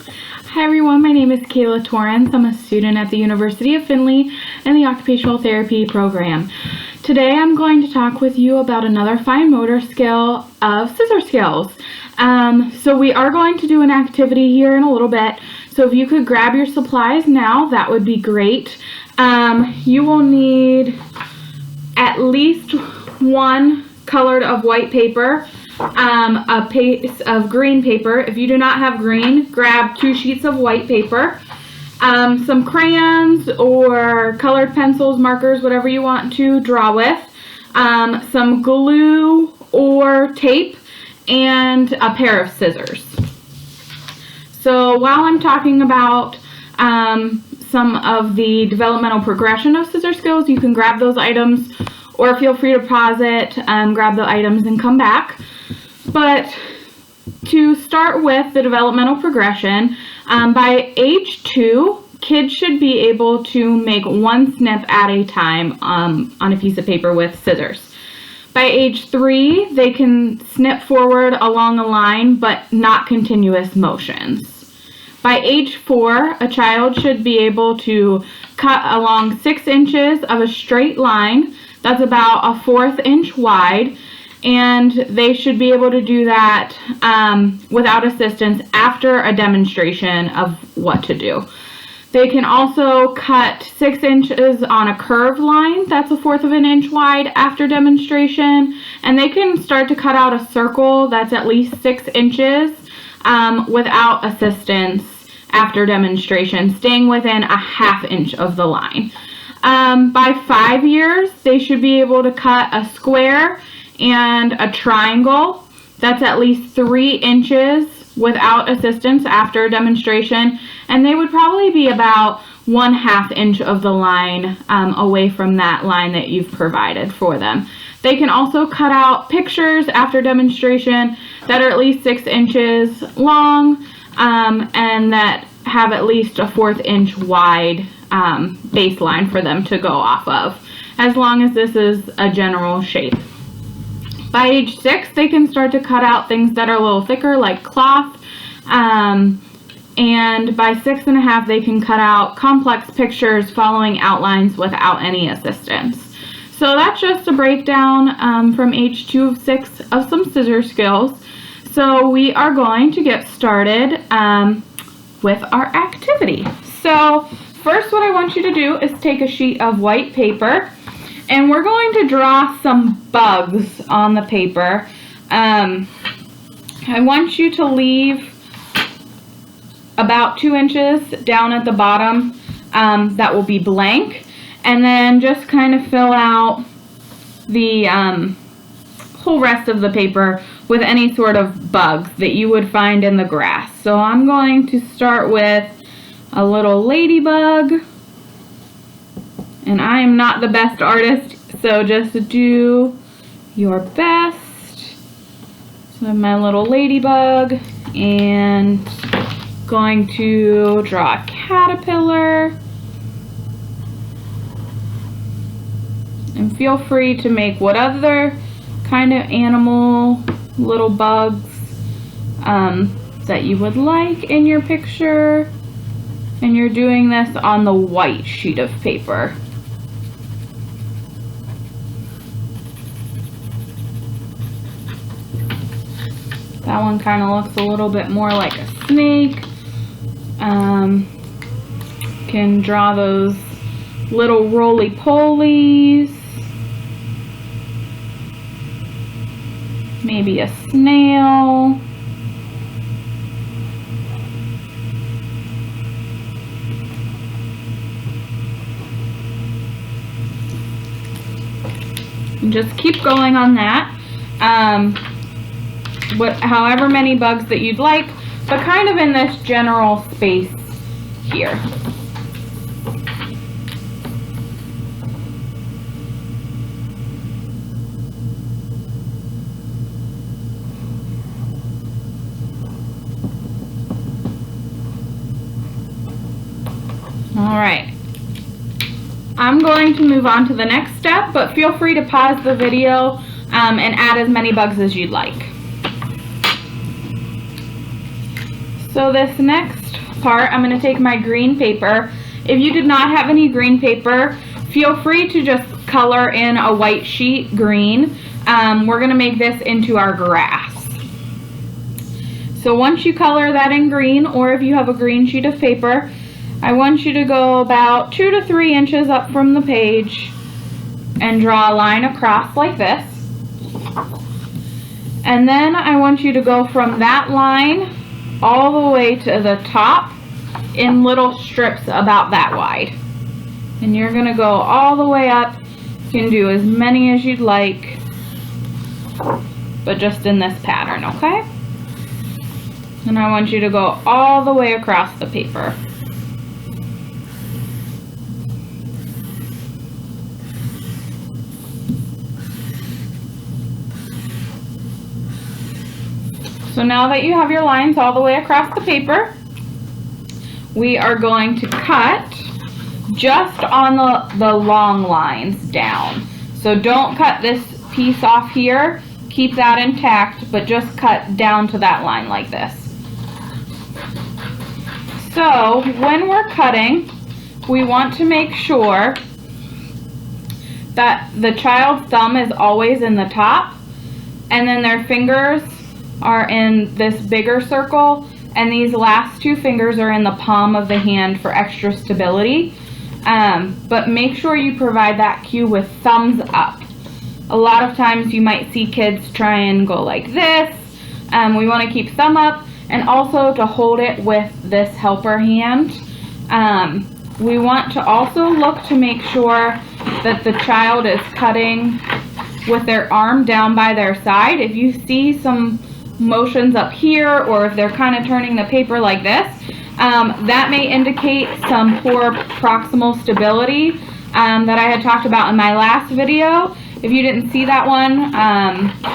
Hi everyone, my name is Kayla Torrance. I'm a student at the University of Findlay in the Occupational Therapy program. Today I'm going to talk with you about another fine motor skill of scissor skills. So we are going to do an activity here in a little bit. So if you could grab your supplies now, that would be great. You will need at least one colored of white paper, a piece of green paper. If you do not have green, grab 2 sheets of white paper, some crayons or colored pencils, markers, whatever you want to draw with, some glue or tape, and a pair of scissors. So while I'm talking about some of the developmental progression of scissor skills, you can grab those items or feel free to pause it, grab the items and come back. But to start with the developmental progression, by age 2, kids should be able to make one snip at a time on a piece of paper with scissors. By age 3, they can snip forward along a line, but not continuous motions. By age 4, a child should be able to cut along 6 inches of a straight line. That's about a 1/4 inch wide, and they should be able to do that without assistance after a demonstration of what to do. They can also cut 6 inches on a curved line, that's a 1/4 of an inch wide after demonstration, and they can start to cut out a circle that's at least 6 inches without assistance after demonstration, staying within a 1/2 inch of the line. By 5 years, they should be able to cut a square and a triangle that's at least 3 inches without assistance after a demonstration, and they would probably be about 1/2 inch of the line away from that line that you've provided for them. They can also cut out pictures after demonstration that are at least 6 inches long and that have at least a 1/4 inch wide baseline for them to go off of, as long as this is a general shape. By age 6, they can start to cut out things that are a little thicker, like cloth, and by 6 1/2, they can cut out complex pictures following outlines without any assistance. So that's just a breakdown from age 2 of 6 of some scissor skills. So we are going to get started with our activity. So first, what I want you to do is take a sheet of white paper, and we're going to draw some bugs on the paper. I want you to leave about 2 inches down at the bottom that will be blank, and then just kind of fill out the whole rest of the paper with any sort of bugs that you would find in the grass. So I'm going to start with a little ladybug, and I am not the best artist, so just do your best. So I have my little ladybug, and going to draw a caterpillar, and feel free to make what other kind of animal, little bugs that you would like in your picture. And you're doing this on the white sheet of paper. That one kind of looks a little bit more like a snake. Can draw those little roly-polies. Maybe a snail. Just keep going on that. However many bugs that you'd like, but kind of in this general space here. All right. I'm going to move on to the next step, but feel free to pause the video and add as many bugs as you'd like. So this next part, I'm going to take my green paper. If you did not have any green paper, feel free to just color in a white sheet green. We're going to make this into our grass. So once you color that in green, or if you have a green sheet of paper, I want you to go about 2 to 3 inches up from the page and draw a line across like this. And then I want you to go from that line all the way to the top in little strips about that wide. And you're going to go all the way up. You can do as many as you'd like, but just in this pattern, okay? And I want you to go all the way across the paper. So now that you have your lines all the way across the paper, we are going to cut just on the long lines down. So don't cut this piece off here, keep that intact, but just cut down to that line like this. So when we're cutting, we want to make sure that the child's thumb is always in the top, and then their fingers are in this bigger circle, and these last 2 fingers are in the palm of the hand for extra stability. But make sure you provide that cue with thumbs up. A lot of times you might see kids try and go like this. We want to keep thumb up, and also to hold it with this helper hand. We want to also look to make sure that the child is cutting with their arm down by their side. If you see some motions up here, or if they're kind of turning the paper like this, that may indicate some poor proximal stability that I had talked about in my last video. If you didn't see that one,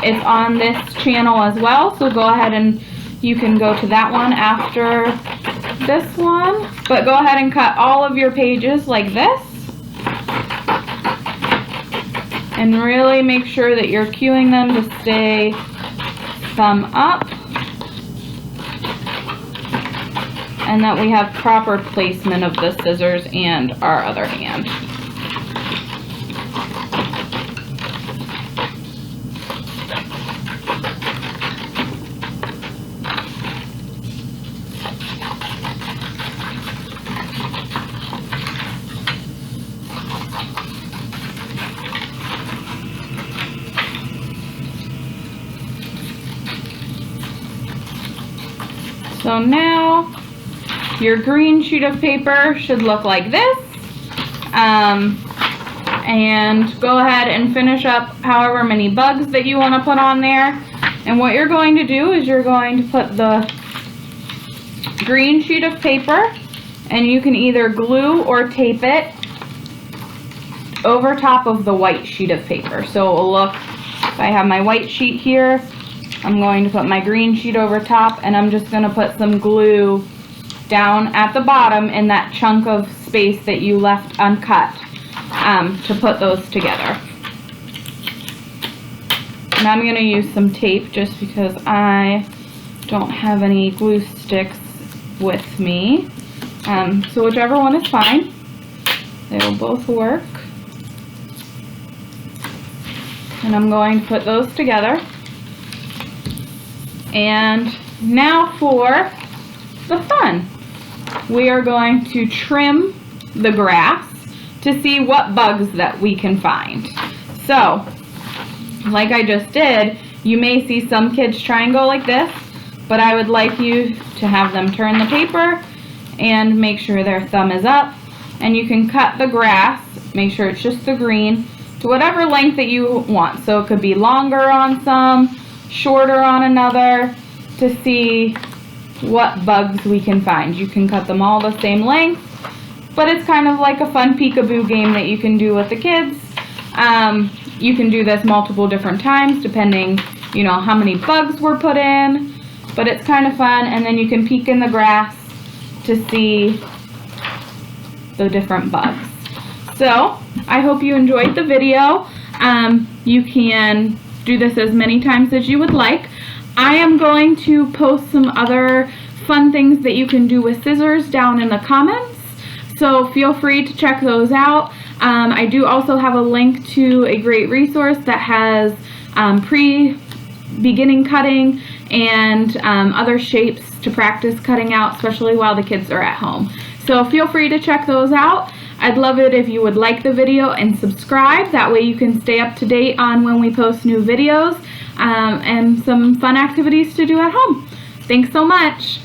it's on this channel as well, so go ahead and you can go to that one after this one. But go ahead and cut all of your pages like this, and really make sure that you're cueing them to stay thumb up, and that we have proper placement of the scissors and our other hand. So now your green sheet of paper should look like this. And go ahead and finish up however many bugs that you want to put on there. And what you're going to do is you're going to put the green sheet of paper, and you can either glue or tape it over top of the white sheet of paper. So it will look, if I have my white sheet here, I'm going to put my green sheet over top, and I'm just going to put some glue down at the bottom in that chunk of space that you left uncut to put those together. And I'm going to use some tape just because I don't have any glue sticks with me. So whichever one is fine. They will both work. And I'm going to put those together. And now for the fun. We are going to trim the grass to see what bugs that we can find. So, like I just did, you may see some kids try and go like this, but I would like you to have them turn the paper and make sure their thumb is up. And you can cut the grass, make sure it's just the green, to whatever length that you want. So it could be longer on some, shorter on another, to see what bugs we can find. You can cut them all the same length, but it's kind of like a fun peekaboo game that you can do with the kids. You can do this multiple different times depending, you know, how many bugs were put in, but it's kind of fun. And then you can peek in the grass to see the different bugs. So I hope you enjoyed the video. You can do this as many times as you would like. I am going to post some other fun things that you can do with scissors down in the comments, so feel free to check those out. I do also have a link to a great resource that has beginning cutting and other shapes to practice cutting out, especially while the kids are at home. So feel free to check those out. I'd love it if you would like the video and subscribe. That way you can stay up to date on when we post new videos and some fun activities to do at home. Thanks so much.